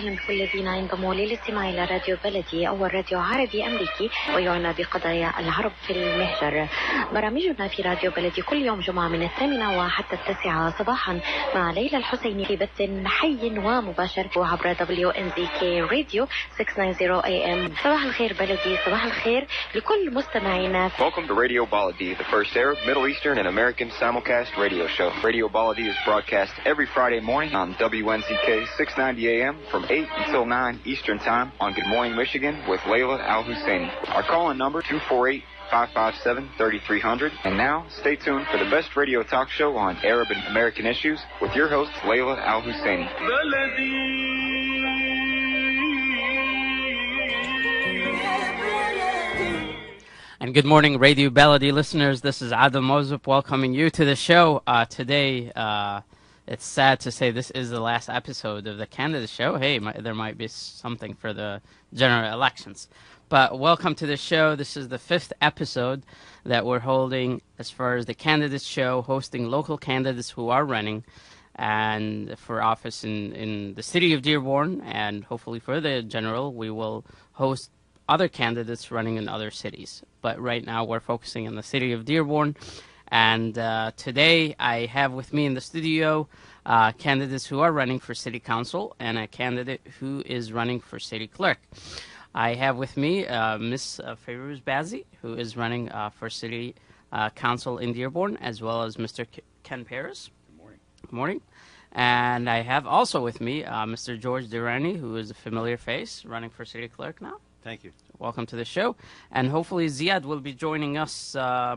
وسهلا بكل الذين ينضموا للاستماع إلى راديو بلدي أول راديو عربي أمريكي ويعنى بقضايا العرب في المهجر. برامجنا في راديو بلدي كل يوم جمعة من 8 وحتى 9 صباحا مع ليلى الحسيني في بث حي ومباشر وعبر wnzk راديو 690 AM. صباح الخير بلدي، صباح الخير لكل مستمعينا. Welcome to Radio Baladi, the first Arab, Middle Eastern, and American simulcast radio show. Radio Baladi is broadcast every Friday morning on WNZK 690 AM from 8 until 9 Eastern Time on Good Morning Michigan with Layla Al-Husseini. Our call-in number 248-557-3300. And now, stay tuned for the best radio talk show on Arab and American issues with your host, Layla Al-Husseini. And good morning, Radio Baladi listeners. This is Adel Mozip welcoming you to the show. Today, it's sad to say this is the last episode of the candidate show. Hey, there might be something for the general elections. But welcome to the show. This is the 5th episode that we're holding as far as the candidates show, hosting local candidates who are running and for office in the city of Dearborn. And hopefully for the general, we will host other candidates running in other cities. But right now we're focusing on the city of Dearborn. And today I have with me in the studio candidates who are running for city council and a candidate who is running for city clerk. I have with me Miss Fayrouz Bazzi, who is running for city council in Dearborn, as well as Mr. Ken Paris. Good morning. Good morning. And I have also with me Mr. George Darany, who is a familiar face, running for city clerk now. Thank you. Welcome to the show. And hopefully Ziad will be joining us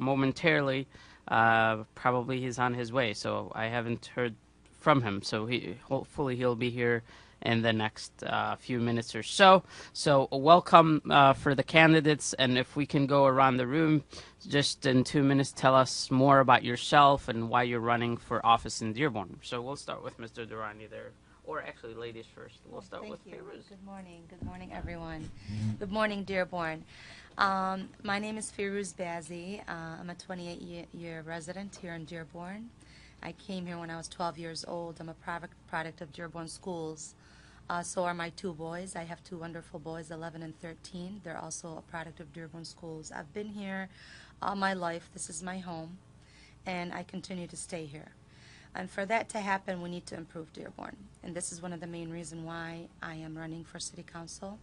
momentarily. Probably he's on his way, so I haven't heard from him. So hopefully he'll be here in the next few minutes or so. So welcome for the candidates, and if we can go around the room, just in 2 minutes, tell us more about yourself and why you're running for office in Dearborn. So we'll start with Mr. Darany there. Or actually, ladies first. We'll start with Fayrouz. Good morning. Good morning, everyone. Good morning, Dearborn. My name is Fayrouz Bazzi. I'm a 28-year resident here in Dearborn. I came here when I was 12 years old. I'm a product of Dearborn schools. So are my two boys. I have two wonderful boys, 11 and 13. They're also a product of Dearborn schools. I've been here all my life. This is my home, and I continue to stay here. And for that to happen, we need to improve Dearborn. And this is one of the main reasons why I am running for city council.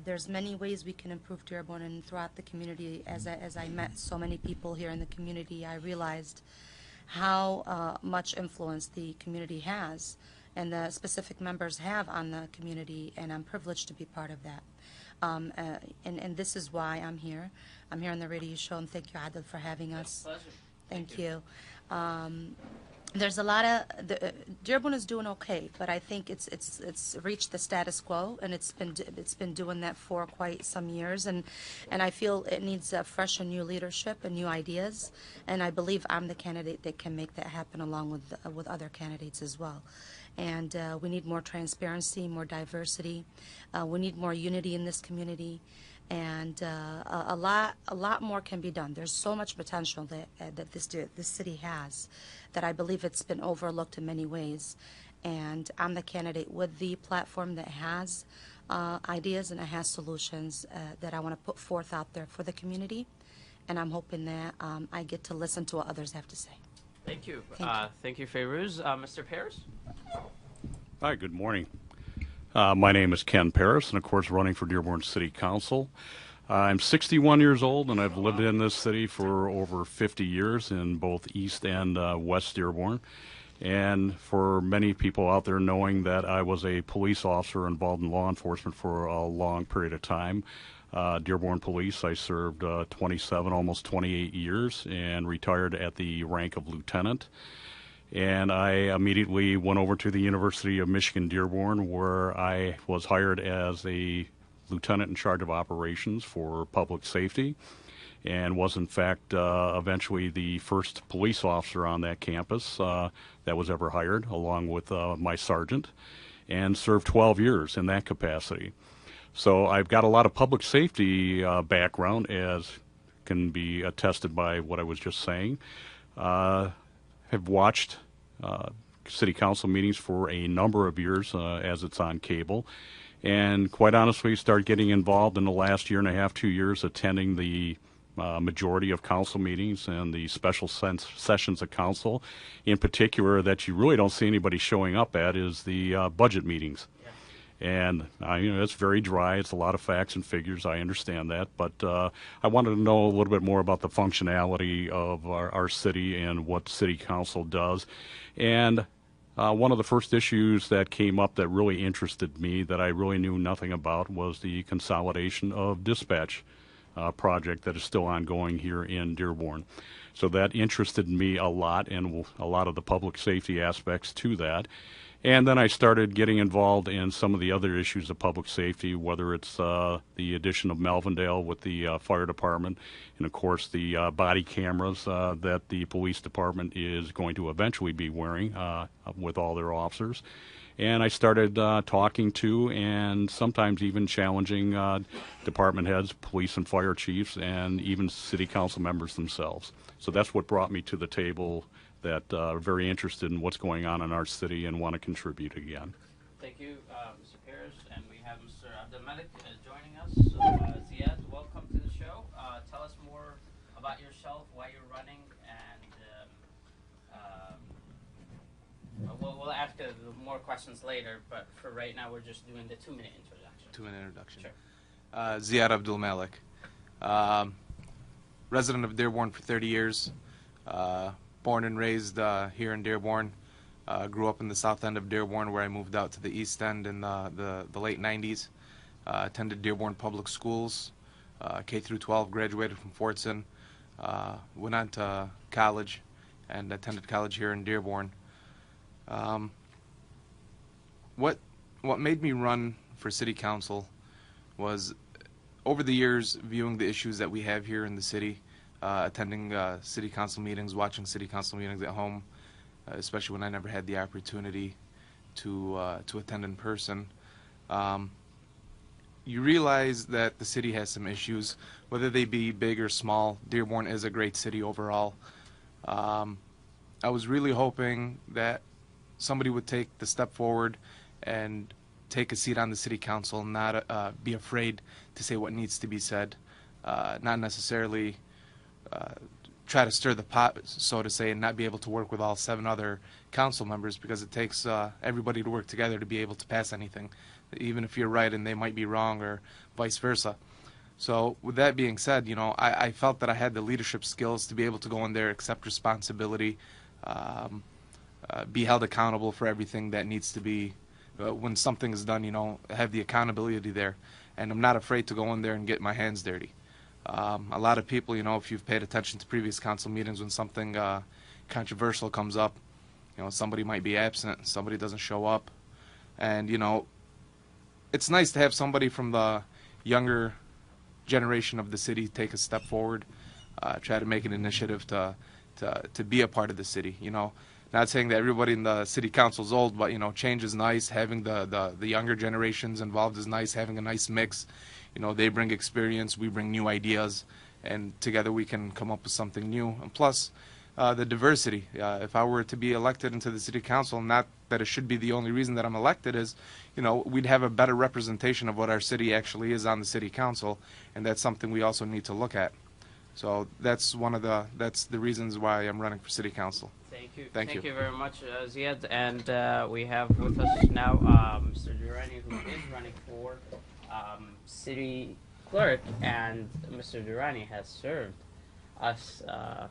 There's many ways we can improve Dearborn, and throughout the community, as I met so many people here in the community, I realized how much influence the community has and the specific members have on the community, and I'm privileged to be part of that. And this is why I'm here. I'm here on the radio show, and thank you, Adel, for having us. Pleasure. Thank you. There's a lot of Dearborn is doing okay, but I think it's reached the status quo, and it's been doing that for quite some years, and I feel it needs fresh and new leadership and new ideas, and I believe I'm the candidate that can make that happen along with other candidates as well. And we need more transparency, more diversity. We need more unity in this community. And a lot more can be done. There's so much potential that this city has that I believe it's been overlooked in many ways. And I'm the candidate with the platform that has ideas and it has solutions that I want to put forth out there for the community. And I'm hoping that I get to listen to what others have to say. Thank you. Thank you. Fayrouz. Mr. Paris? Hi, good morning. My name is Ken Paris, and of course running for Dearborn City Council. I'm 61 years old, and I've lived in this city for over 50 years in both East and West Dearborn. And for many people out there knowing that I was a police officer involved in law enforcement for a long period of time. Dearborn Police, I served 27, almost 28 years, and retired at the rank of lieutenant. And I immediately went over to the University of Michigan Dearborn, where I was hired as a lieutenant in charge of operations for public safety, and was in fact eventually the first police officer on that campus that was ever hired, along with my sergeant, and served 12 years in that capacity. So I've got a lot of public safety background, as can be attested by what I was just saying. Have watched city council meetings for a number of years as it's on cable. And quite honestly, started getting involved in the last year and a half, 2 years, attending the majority of council meetings and the special sessions of council. In particular, that you really don't see anybody showing up at is the budget meetings. And it's very dry. It's a lot of facts and figures. I understand that, but I wanted to know a little bit more about the functionality of our city and what city council does. And one of the first issues that came up that really interested me, that I really knew nothing about, was the consolidation of dispatch project that is still ongoing here in Dearborn. So that interested me a lot, and a lot of the public safety aspects to that. And then I started getting involved in some of the other issues of public safety, whether it's the addition of Melvindale with the fire department, and of course the body cameras that the police department is going to eventually be wearing with all their officers. And I started talking to and sometimes even challenging department heads, police and fire chiefs, and even city council members themselves. So that's what brought me to the table, that are very interested in what's going on in our city and want to contribute again. Thank you, Mr. Parrish, and we have Mr. Abdulmalik joining us. So, Ziad, welcome to the show. Tell us more about yourself, why you're running, and we'll ask more questions later, but for right now we're just doing the 2-minute introduction. 2-minute introduction. Sure. Ziad Abdulmalik, resident of Dearborn for 30 years. Born and raised here in Dearborn. Grew up in the south end of Dearborn, where I moved out to the east end in the late 90s. Attended Dearborn Public Schools, K through 12, graduated from Fortson. Went on to college and attended college here in Dearborn. What made me run for city council was, over the years, viewing the issues that we have here in the city, attending city council meetings, watching city council meetings at home, especially when I never had the opportunity to attend in person. You realize that the city has some issues, whether they be big or small. Dearborn is a great city overall. I was really hoping that somebody would take the step forward and take a seat on the city council, and not be afraid to say what needs to be said, not necessarily try to stir the pot, so to say, and not be able to work with all 7 other council members, because it takes everybody to work together to be able to pass anything, even if you're right and they might be wrong, or vice versa. So with that being said, I felt that I had the leadership skills to be able to go in there, accept responsibility, be held accountable for everything that needs to be, when something is done, have the accountability there. And I'm not afraid to go in there and get my hands dirty. A lot of people, if you've paid attention to previous council meetings, when something controversial comes up, somebody might be absent, somebody doesn't show up. And, it's nice to have somebody from the younger generation of the city take a step forward, try to make an initiative to be a part of the city. Not saying that everybody in the city council is old, but change is nice. Having the younger generations involved is nice. Having a nice mix. They bring experience, we bring new ideas, and together we can come up with something new. And plus, the diversity. If I were to be elected into the city council, not that it should be the only reason that I'm elected, is, we'd have a better representation of what our city actually is on the city council, and that's something we also need to look at. So that's that's the reasons why I'm running for city council. Thank you. Thank you very much, Ziad. And we have with us now Mr. Darany, who is running for city clerk, and Mr. Darany has served us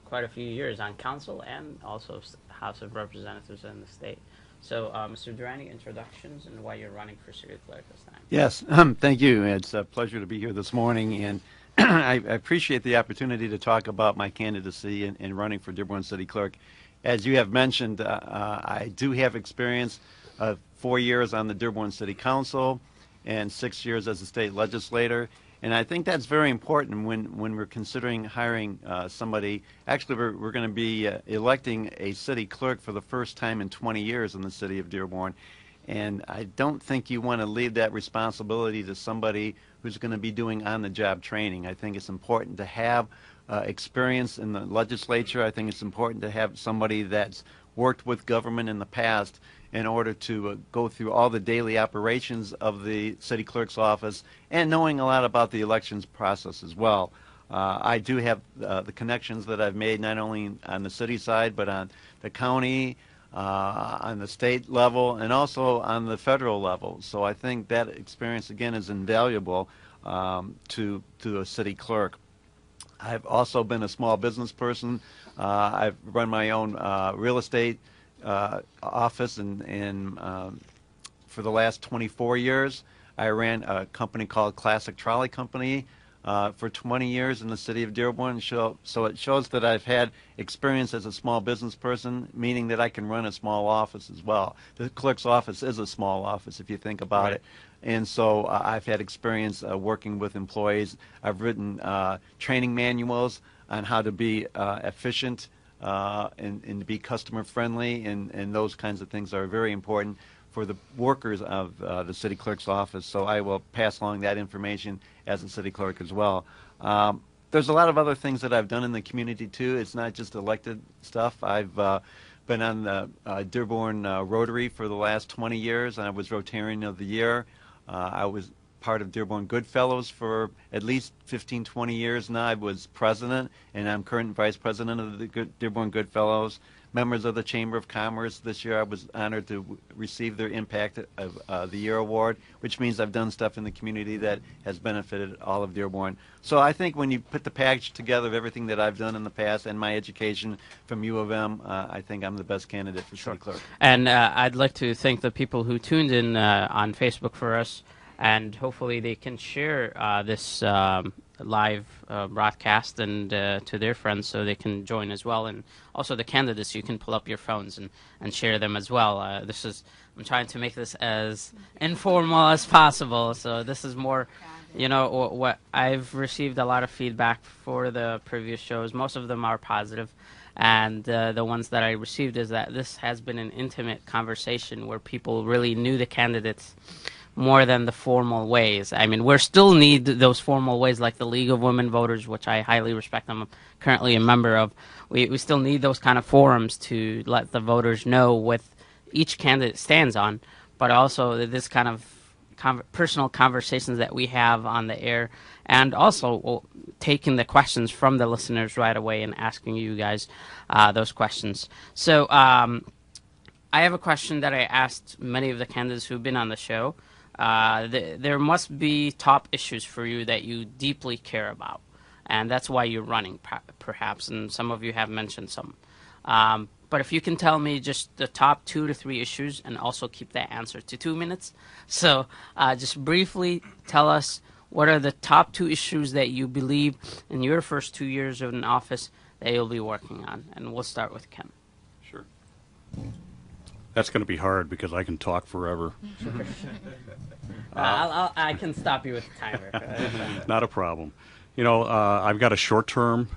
quite a few years on council and also House of Representatives in the state. So, Mr. Darany, introductions and why you're running for city clerk this time. Yes, thank you. It's a pleasure to be here this morning, and I appreciate the opportunity to talk about my candidacy in running for Dearborn City Clerk. As you have mentioned, I do have experience of 4 years on the Dearborn City Council and 6 years as a state legislator. And I think that's very important when we're considering hiring somebody. Actually, we're going to be electing a city clerk for the first time in 20 years in the city of Dearborn. And I don't think you want to leave that responsibility to somebody who's going to be doing on-the-job training. I think it's important to have experience in the legislature. I think it's important to have somebody that's worked with government in the past in order to go through all the daily operations of the city clerk's office and knowing a lot about the elections process as well. I do have the connections that I've made not only on the city side but on the county, on the state level, and also on the federal level. So I think that experience again is invaluable to a city clerk. I've also been a small business person. I've run my own real estate office and for the last 24 years. I ran a company called Classic Trolley Company for 20 years in the city of Dearborn. So it shows that I've had experience as a small business person, meaning that I can run a small office as well. The clerk's office is a small office if you think about it. And so I've had experience working with employees. I've written training manuals on how to be efficient and to be customer friendly, and those kinds of things are very important for the workers of the city clerk's office. So I will pass along that information as a city clerk as well. There's a lot of other things that I've done in the community too. It's not just elected stuff. I've been on the Dearborn Rotary for the last 20 years, and I was Rotarian of the Year. I was part of Dearborn Goodfellows for at least 15, 20 years now. I was president, and I'm current vice president of the Dearborn Goodfellows. Members of the Chamber of Commerce, this year I was honored to receive their Impact of the Year Award, which means I've done stuff in the community that has benefited all of Dearborn. So I think when you put the package together of everything that I've done in the past and my education from U of M, I think I'm the best candidate for city clerk. And I'd like to thank the people who tuned in on Facebook for us, and hopefully they can share this live broadcast and to their friends so they can join as well. And also the candidates, you can pull up your phones and share them as well. I'm trying to make this as informal as possible, so this is more, what I've received a lot of feedback for the previous shows. Most of them are positive, and the ones that I received is that this has been an intimate conversation where people really knew the candidates more than the formal ways. I mean, we still need those formal ways like the League of Women Voters, which I highly respect. I'm currently a member of. We still need those kind of forums to let the voters know what each candidate stands on, but also this kind of personal conversations that we have on the air, and also taking the questions from the listeners right away and asking you guys those questions. So I have a question that I asked many of the candidates who've been on the show. There must be top issues for you that you deeply care about, and that's why you're running, perhaps, and some of you have mentioned some. But if you can tell me just the top 2 to 3 issues, and also keep that answer to 2 minutes. So just briefly tell us what are the top 2 issues that you believe in your first 2 years of an office that you'll be working on, and we'll start with Ken. Sure. That's going to be hard because I can talk forever. I can stop you with the timer. Not a problem. I've got a short-term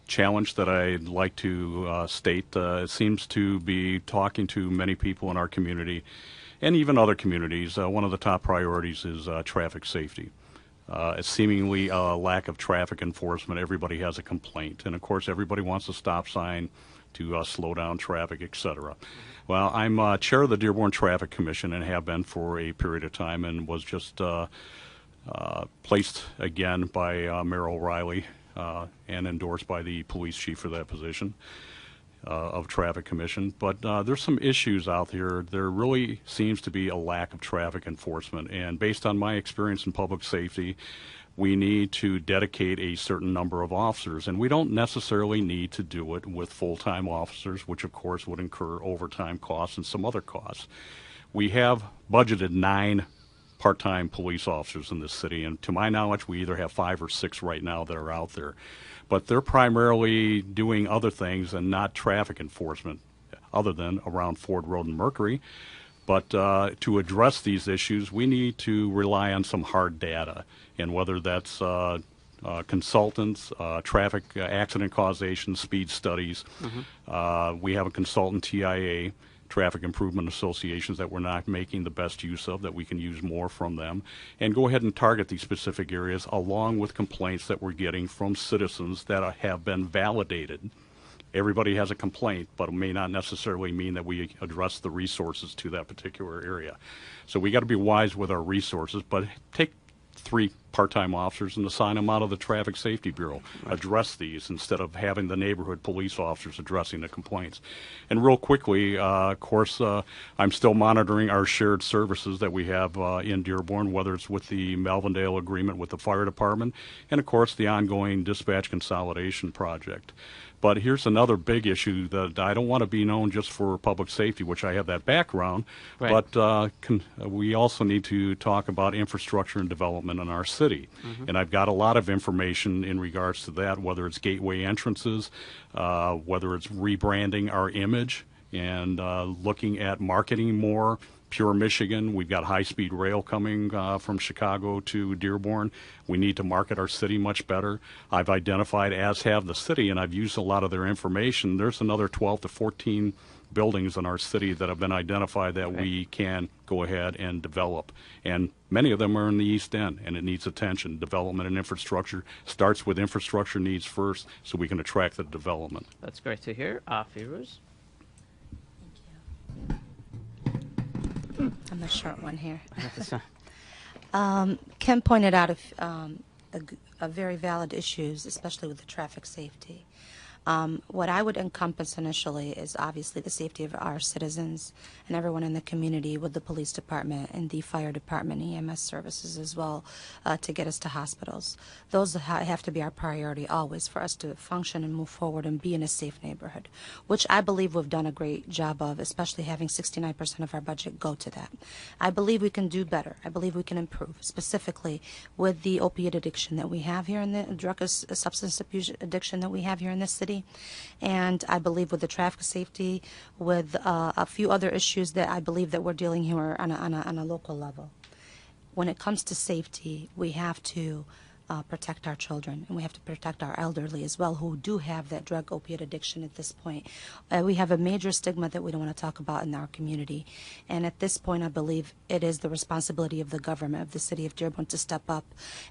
challenge that I'd like to state. It seems to be talking to many people in our community and even other communities. One of the top priorities is traffic safety. It's seemingly a lack of traffic enforcement. Everybody has a complaint. And, of course, everybody wants a stop sign to slow down traffic, etc. Well, I'm chair of the Dearborn Traffic Commission and have been for a period of time, and was just placed again by Mayor O'Reilly and endorsed by the police chief for that position of Traffic Commission. But there's some issues out there. There really seems to be a lack of traffic enforcement, and based on my experience in public safety, we need to dedicate a certain number of officers, and we don't necessarily need to do it with full-time officers, which of course would incur overtime costs and some other costs. We have budgeted 9 part-time police officers in this city, and to my knowledge we either have 5 or 6 right now that are out there, but they're primarily doing other things and not traffic enforcement other than around Ford Road and Mercury. But to address these issues, we need to rely on some hard data, and whether that's consultants, traffic accident causation, speed studies. We have a consultant, TIA, Traffic Improvement Associations, that we're not making the best use of, that we can use more from them, and go ahead and target these specific areas along with complaints that we're getting from citizens that have been validated everybody has a complaint, but it may not necessarily mean that we address the resources to that particular area. So we got to be wise with our resources, but take 3 part-time officers and assign them out of the Traffic Safety Bureau. Address these instead of having the neighborhood police officers addressing the complaints. And real quickly, of course, I'm still monitoring our shared services that we have in Dearborn, whether it's with the Melvindale agreement with the fire department, and of course the ongoing dispatch consolidation project. But here's another big issue that I don't want to be known just for public safety, which I have that background, Right. but we also need to talk about infrastructure and development in our city. And I've got a lot of information in regards to that, whether it's gateway entrances, whether it's rebranding our image and looking at marketing more. Pure Michigan, we've got high-speed rail coming from Chicago to Dearborn. We need to market our city much better. I've identified, as have the city, and I've used a lot of their information. There's another 12 to 14 buildings in our city that have been identified that we can go ahead and develop. And many of them are in the East End, and it needs attention. Development and infrastructure starts with infrastructure needs first, so we can attract the development. That's great to hear. Fayrouz? I'm the short one here. Ken pointed out a very valid issues, especially with the traffic safety. What I would encompass initially is obviously the safety of our citizens and everyone in the community, with the police department and the fire department, EMS services as well, to get us to hospitals. Those have to be our priority always for us to function and move forward and be in a safe neighborhood, which I believe we've done a great job of, especially having 69% of our budget go to that. I believe we can do better. I believe we can improve, specifically with the opiate addiction that we have here in the drug substance abuse addiction that we have here in this city. And I believe with the traffic safety, with a few other issues that I believe that we're dealing here on a local level. When it comes to safety, we have to protect our children, and we have to protect our elderly as well, who do have that drug opiate addiction at this point. We have a major stigma that we don't want to talk about in our community, and at this point I believe it is the responsibility of the government of the city of Dearborn to step up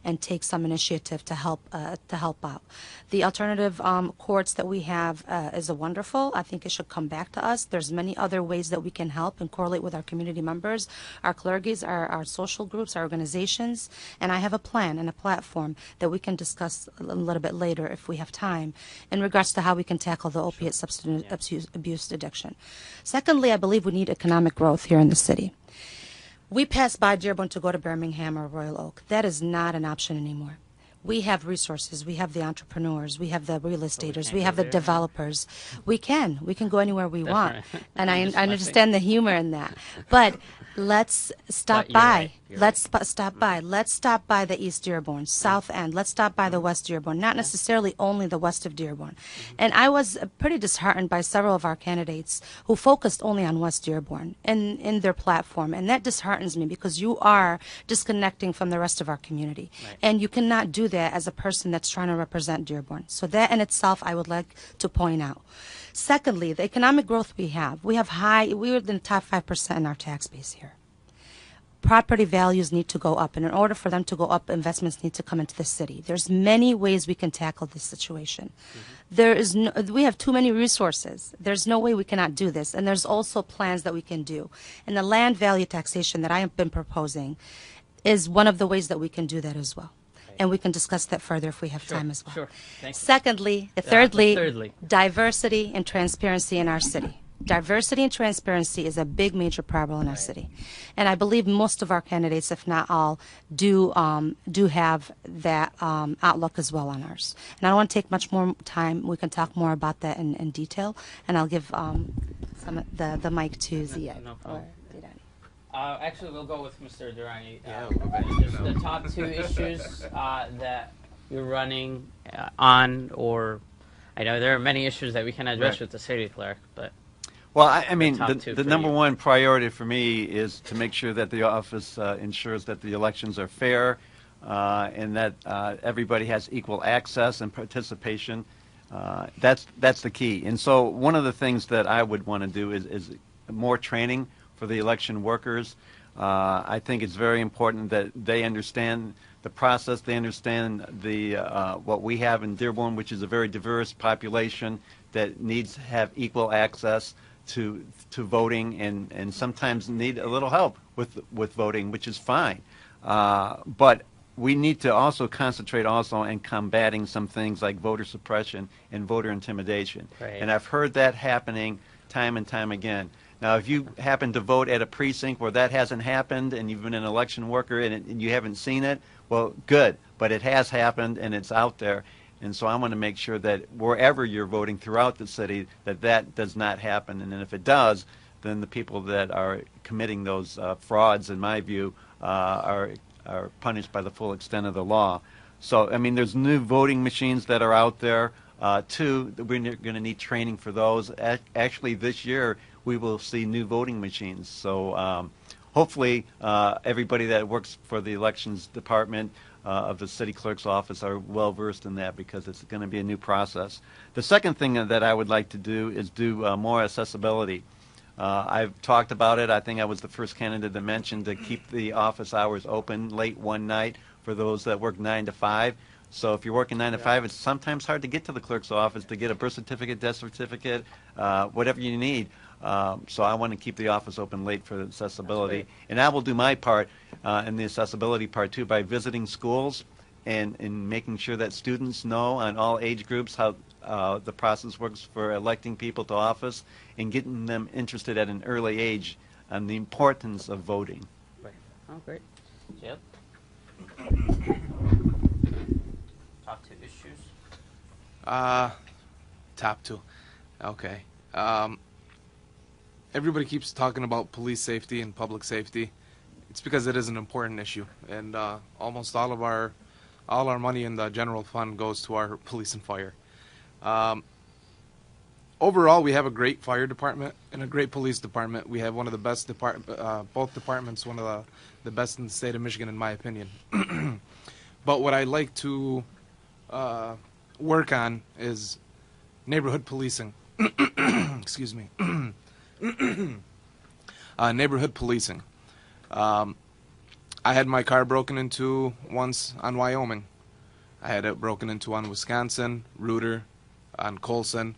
and take some initiative to help out. The alternative courts that we have is wonderful. I think it should come back to us. There's many other ways that we can help and correlate with our community members, our clergies, our social groups, our organizations, and I have a plan and a platform that we can discuss a little bit later if we have time in regards to how we can tackle the opiate substance abuse addiction. Secondly, I believe we need economic growth here in the city. We pass by Dearborn to go to Birmingham or Royal Oak. That is not an option anymore. We have resources, we have the entrepreneurs, we have the real estaters, we have the developers. We can go anywhere we want. Right. And I understand the humor in that. But let's stop by. Let's stop by. Let's stop by the East Dearborn, South End. Let's stop by the West Dearborn, not necessarily only the west of Dearborn. And I was pretty disheartened by several of our candidates who focused only on West Dearborn in their platform. And that disheartens me, because you are disconnecting from the rest of our community. Right. And you cannot do that as a person that's trying to represent Dearborn. So that in itself I would like to point out. Secondly, the economic growth we are in the top 5% in our tax base here. Property values need to go up, and in order for them to go up, investments need to come into the city. There's many ways we can tackle this situation. We have too many resources. There's no way we cannot do this, and there's also plans that we can do. And the land value taxation that I have been proposing is one of the ways that we can do that as well. And we can discuss that further if we have time as well. Sure. Thank you. Secondly, thirdly, diversity and transparency in our city. Diversity and transparency is a big major problem in our city. And I believe most of our candidates, if not all, do have that outlook as well on ours. And I don't want to take much more time. We can talk more about that in detail. And I'll give the mic to Ziad. No problem. Or Darany. Actually, we'll go with Mr. Darany. We'll go back to Just the top 2 issues that you're running on, or I know there are many issues that we can address with the city clerk, but... Well, I mean, the the number one priority for me is to make sure that the office ensures that the elections are fair and that everybody has equal access and participation. That's the key. And so one of the things that I would want to do is more training for the election workers. I think it's very important that they understand the process, they understand the what we have in Dearborn, which is a very diverse population, that needs to have equal access to voting and sometimes need a little help with voting, which is fine. But we need to also concentrate also on combating some things like voter suppression and voter intimidation. Right. And I've heard that happening time and time again. Now, if you happen to vote at a precinct where that hasn't happened and you've been an election worker and you haven't seen it, well, good. But it has happened and it's out there. And so I want to make sure that wherever you're voting throughout the city, that does not happen. And then if it does, then the people that are committing those frauds, in my view, are punished by the full extent of the law. So, I mean, there's new voting machines that are out there, too. We're going to need training for those. Actually, this year, we will see new voting machines. So hopefully everybody that works for the elections department of the city clerk's office are well versed in that, because it's going to be a new process. The second thing that I would like to do is do more accessibility. I've talked about it. I think I was the first candidate that mentioned to keep the office hours open late one night for those that work 9 to 5. So if you're working 9 to 5, it's sometimes hard to get to the clerk's office to get a birth certificate, death certificate, whatever you need. So I want to keep the office open late for accessibility. And I will do my part in the accessibility part, too, by visiting schools and making sure that students know on all age groups how the process works for electing people to office and getting them interested at an early age on the importance of voting. Right. Oh, great. Yep. Top 2 issues? Top 2. Okay. Everybody keeps talking about police safety and public safety. It's because it is an important issue, and almost all our money in the general fund goes to our police and fire. Overall, we have a great fire department and a great police department. We have one of the best both departments, one of the best in the state of Michigan, in my opinion. But what I like to work on is neighborhood policing. Excuse me. Neighborhood policing. I had my car broken into once on Wyoming. I had it broken into on Wisconsin, Reuter, on Colson.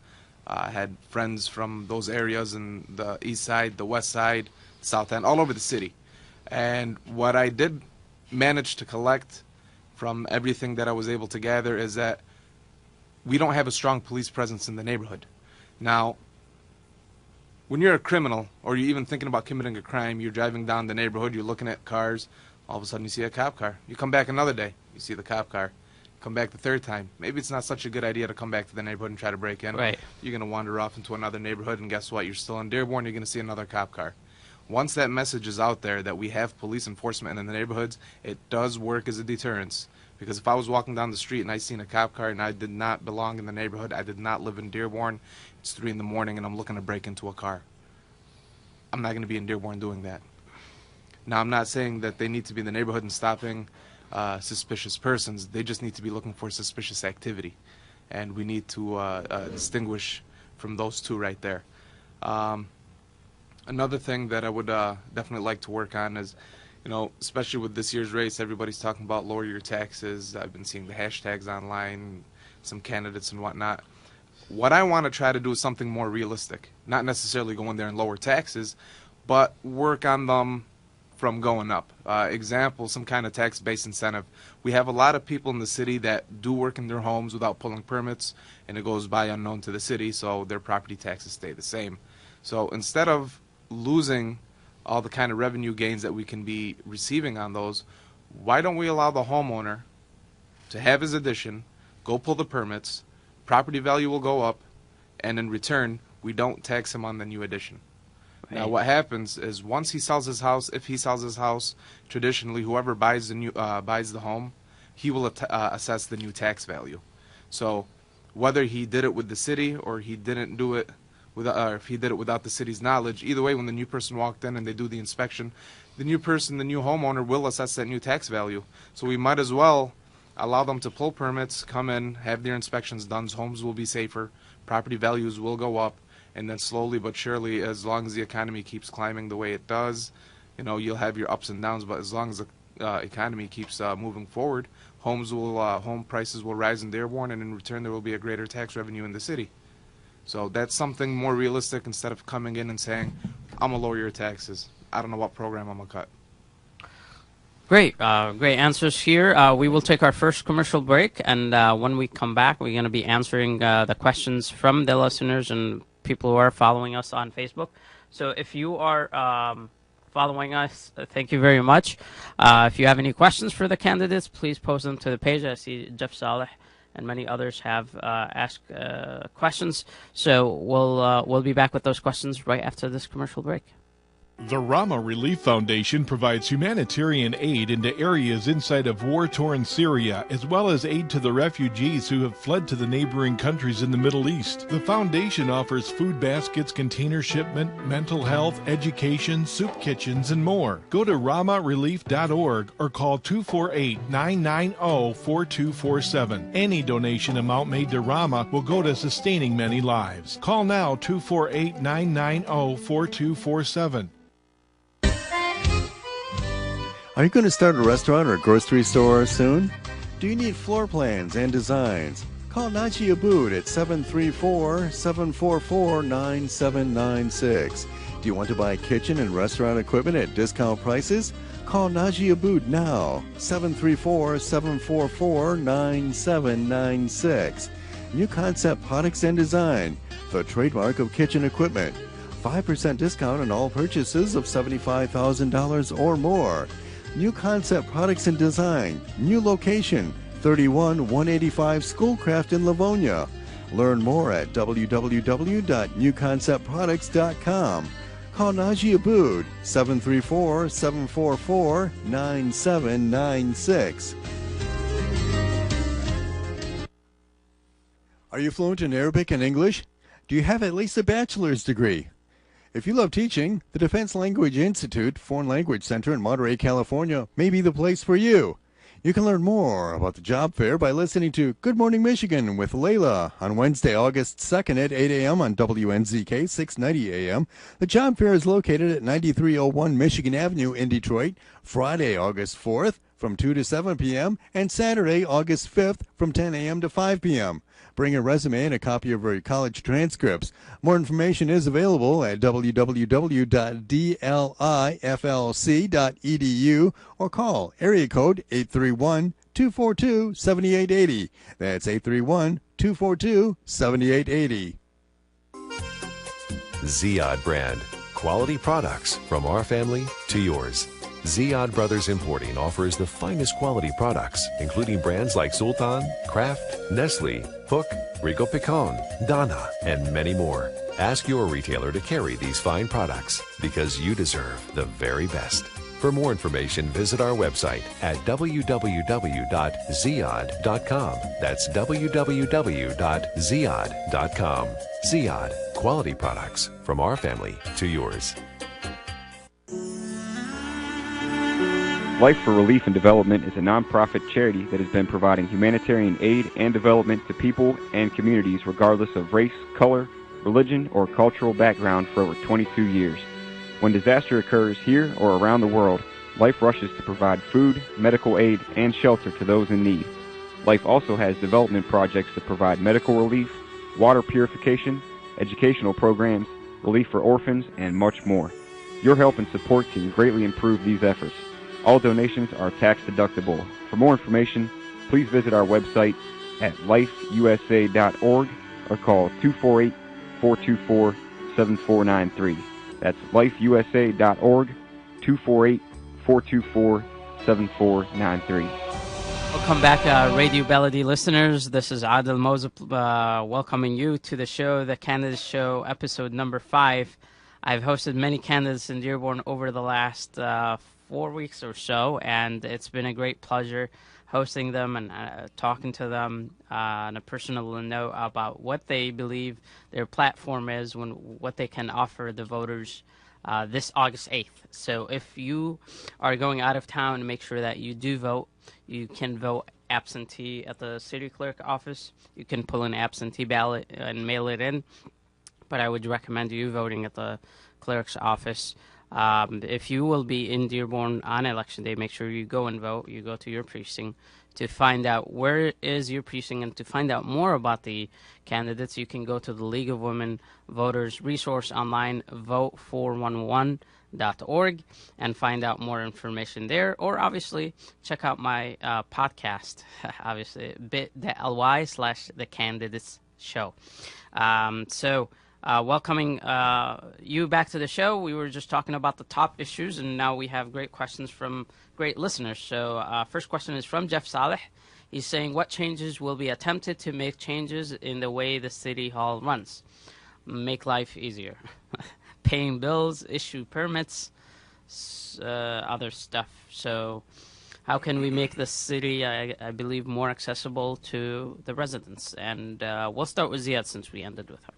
I had friends from those areas in the east side, the west side, south end, all over the city. And what I did manage to collect from everything that I was able to gather is that we don't have a strong police presence in the neighborhood. Now, when you're a criminal, or you're even thinking about committing a crime, you're driving down the neighborhood, you're looking at cars, all of a sudden you see a cop car. You come back another day, you see the cop car. Come back the third time. Maybe it's not such a good idea to come back to the neighborhood and try to break in. Right. You're going to wander off into another neighborhood, and guess what? You're still in Dearborn, you're going to see another cop car. Once that message is out there that we have police enforcement in the neighborhoods, it does work as a deterrence. Because if I was walking down the street and I seen a cop car and I did not belong in the neighborhood, I did not live in Dearborn, it's 3 in the morning and I'm looking to break into a car, I'm not going to be in Dearborn doing that. Now, I'm not saying that they need to be in the neighborhood and stopping suspicious persons. They just need to be looking for suspicious activity. And we need to distinguish from those two right there. Another thing that I would definitely like to work on is, you know, especially with this year's race, everybody's talking about lower your taxes. I've been seeing the hashtags online, some candidates and whatnot. What I want to try to do is something more realistic. Not necessarily go in there and lower taxes, but work on them from going up. Example, some kind of tax-based incentive. We have a lot of people in the city that do work in their homes without pulling permits, and it goes by unknown to the city, so their property taxes stay the same. So instead of losing all the kind of revenue gains that we can be receiving on those, why don't we allow the homeowner to have his addition, go pull the permits, property value will go up, and in return, we don't tax him on the new addition. Now, what happens is once he sells his house, if he sells his house, traditionally, whoever buys the home, he will assess the new tax value. So, whether he did it with the city or he didn't do it, if he did it without the city's knowledge, either way, when the new person walked in and they do the inspection, the new person, the new homeowner, will assess that new tax value. So we might as well allow them to pull permits, come in, have their inspections done. Homes will be safer, property values will go up. And then slowly but surely, as long as the economy keeps climbing the way it does, you know, you'll have your ups and downs. But as long as the economy keeps moving forward, home prices will rise in Dearborn, and in return there will be a greater tax revenue in the city. So that's something more realistic instead of coming in and saying, I'm going to lower your taxes. I don't know what program I'm going to cut. Great, great answers here. We will take our first commercial break, and when we come back, we're going to be answering the questions from the listeners and people who are following us on Facebook. So if you are following us, thank you very much. If you have any questions for the candidates, please post them to the page. I see Jeff Saleh and many others have asked questions. So we'll be back with those questions right after this commercial break. The Rama Relief Foundation provides humanitarian aid into areas inside of war-torn Syria, as well as aid to the refugees who have fled to the neighboring countries in the Middle East. The foundation offers food baskets, container shipment, mental health, education, soup kitchens, and more. Go to ramarelief.org or call 248-990-4247. Any donation amount made to Rama will go to sustaining many lives. Call now 248-990-4247. Are you going to start a restaurant or grocery store soon? Do you need floor plans and designs? Call Najee Abood at 734-744-9796. Do you want to buy kitchen and restaurant equipment at discount prices? Call Najee Abood now, 734-744-9796. New Concept Products and Design, the trademark of kitchen equipment. 5% discount on all purchases of $75,000 or more. New Concept Products and Design, new location, 31185 Schoolcraft in Livonia. Learn more at www.newconceptproducts.com. Call Najee Abood, 734-744-9796. Are you fluent in Arabic and English? Do you have at least a bachelor's degree? If you love teaching, the Defense Language Institute Foreign Language Center in Monterey, California may be the place for you. You can learn more about the job fair by listening to Good Morning Michigan with Layla on Wednesday, August 2nd at 8 a.m. on WNZK 690 a.m. The job fair is located at 9301 Michigan Avenue in Detroit, Friday, August 4th from 2 to 7 p.m. and Saturday, August 5th from 10 a.m. to 5 p.m. Bring a resume and a copy of your college transcripts. More information is available at www.dliflc.edu or call area code 831-242-7880. That's 831-242-7880. Ziad brand. Quality products from our family to yours. Ziad Brothers Importing offers the finest quality products, including brands like Sultan, Kraft, Nestle, Hook, Rico Picon, Donna, and many more. Ask your retailer to carry these fine products because you deserve the very best. For more information, visit our website at www.ziad.com. That's www.ziad.com. Ziad, quality products from our family to yours. Life for Relief and Development is a nonprofit charity that has been providing humanitarian aid and development to people and communities regardless of race, color, religion, or cultural background for over 22 years. When disaster occurs here or around the world, Life rushes to provide food, medical aid, and shelter to those in need. Life also has development projects that provide medical relief, water purification, educational programs, relief for orphans, and much more. Your help and support can greatly improve these efforts. All donations are tax deductible. For more information, please visit our website at lifeusa.org or call 248-424-7493. That's lifeusa.org, 248-424-7493. Welcome back, Radio Baladi listeners. This is Adel Mozip welcoming you to the show, the Candidates Show, episode number 5. I've hosted many candidates in Dearborn over the last 4 weeks or so, and it's been a great pleasure hosting them and talking to them on a personal note about what they believe their platform is, what they can offer the voters this August 8th. So if you are going out of town, make sure that you do vote. You can vote absentee at the city clerk office. You can pull an absentee ballot and mail it in, but I would recommend you voting at the clerk's office. If you will be in Dearborn on election day, make sure you go and vote. You go to your precinct to find out where is your precinct, and to find out more about the candidates, you can go to the League of Women Voters Resource online, vote411.org, and find out more information there. Or obviously check out my podcast, obviously bit.ly/The Candidates Show. Welcoming you back to the show. We were just talking about the top issues, and now we have great questions from great listeners. So first question is from Jeff Saleh. He's saying, what changes will be attempted to make changes in the way the city hall runs? Make life easier. Paying bills, issue permits, other stuff. So how can we make the city, I believe, more accessible to the residents? And we'll start with Ziad since we ended with her.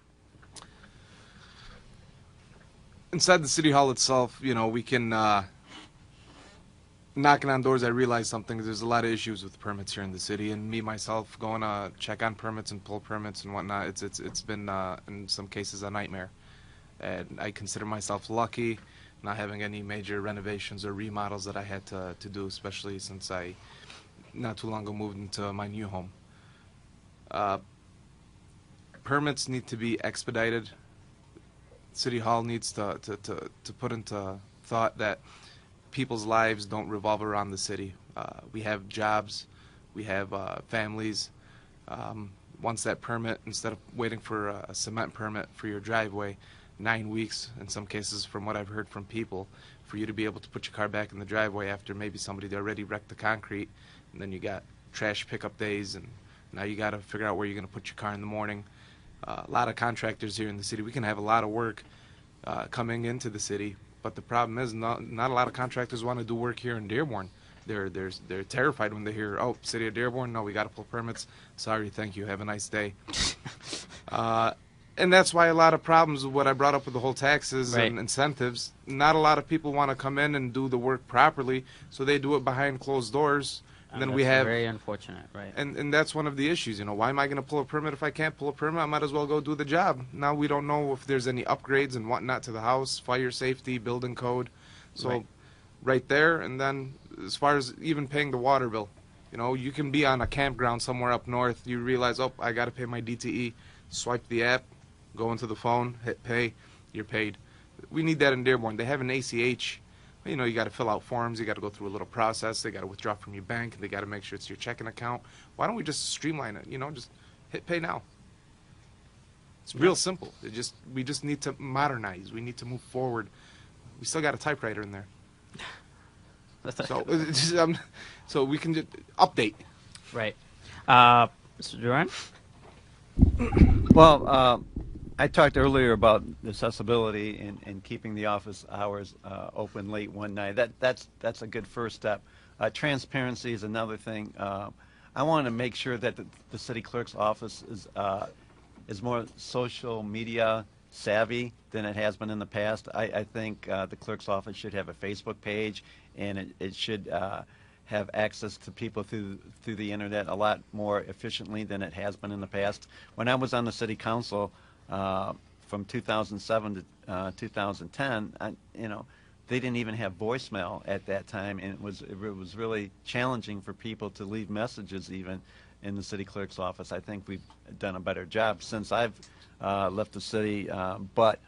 Inside the city hall itself, we can knocking on doors. I realize something. There's a lot of issues with permits here in the city, and me myself going to check on permits and pull permits and whatnot. It's been in some cases a nightmare, and I consider myself lucky not having any major renovations or remodels that I had to do, especially since I not too long ago moved into my new home. Permits need to be expedited. City Hall needs to put into thought that people's lives don't revolve around the city. We have jobs, we have families. Once that permit, instead of waiting for a cement permit for your driveway, 9 weeks in some cases, from what I've heard from people, for you to be able to put your car back in the driveway after maybe somebody already wrecked the concrete, and then you got trash pickup days, and now you got to figure out where you're going to put your car in the morning. A lot of contractors here in the city. We can have a lot of work coming into the city, but the problem is not a lot of contractors want to do work here in Dearborn. They're terrified when they hear, oh, City of Dearborn, no, we got to pull permits. Sorry, thank you, have a nice day. And that's why a lot of problems with what I brought up with the whole taxes and incentives. Not a lot of people want to come in and do the work properly, so they do it behind closed doors. And then we have very unfortunate, right? And that's one of the issues. Why am I going to pull a permit if I can't pull a permit? I might as well go do the job. Now we don't know if there's any upgrades and whatnot to the house, fire safety, building code. So right there, and then as far as even paying the water bill, you can be on a campground somewhere up north. You realize, oh, I got to pay my DTE. Swipe the app, go into the phone, hit pay, you're paid. We need that in Dearborn. They have an ACH. You got to fill out forms. You got to go through a little process. They got to withdraw from your bank. They got to make sure it's your checking account. Why don't we just streamline it? Just hit pay now. It's real simple. We just need to modernize. We need to move forward. We still got a typewriter in there. So we can just update. Right. Mr. Duran? Well, I talked earlier about accessibility and keeping the office hours open late one night. That's a good first step. Transparency is another thing. I want to make sure that the city clerk's office is more social media savvy than it has been in the past. I think the clerk's office should have a Facebook page, and it should have access to people through the internet a lot more efficiently than it has been in the past. When I was on the city council, from 2007 to 2010, they didn't even have voicemail at that time, and it was really challenging for people to leave messages even in the city clerk's office. I think we've done a better job since I've left the city, but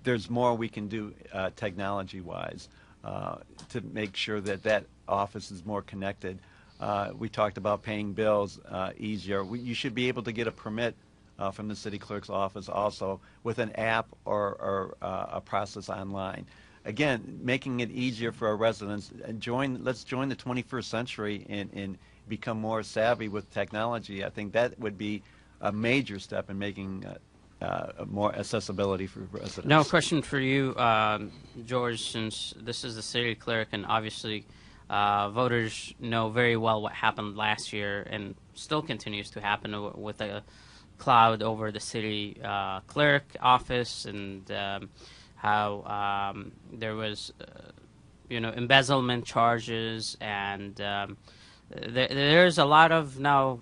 there's more we can do technology-wise to make sure that office is more connected. We talked about paying bills easier. You should be able to get a permit from the city clerk's office also with an app or a process online. Again, making it easier for our residents. Let's join the 21st century and become more savvy with technology. I think that would be a major step in making more accessibility for residents. Now, a question for you, George, since this is the city clerk, and obviously voters know very well what happened last year and still continues to happen with a cloud over the city clerk office, and how there was embezzlement charges, and there's a lot of now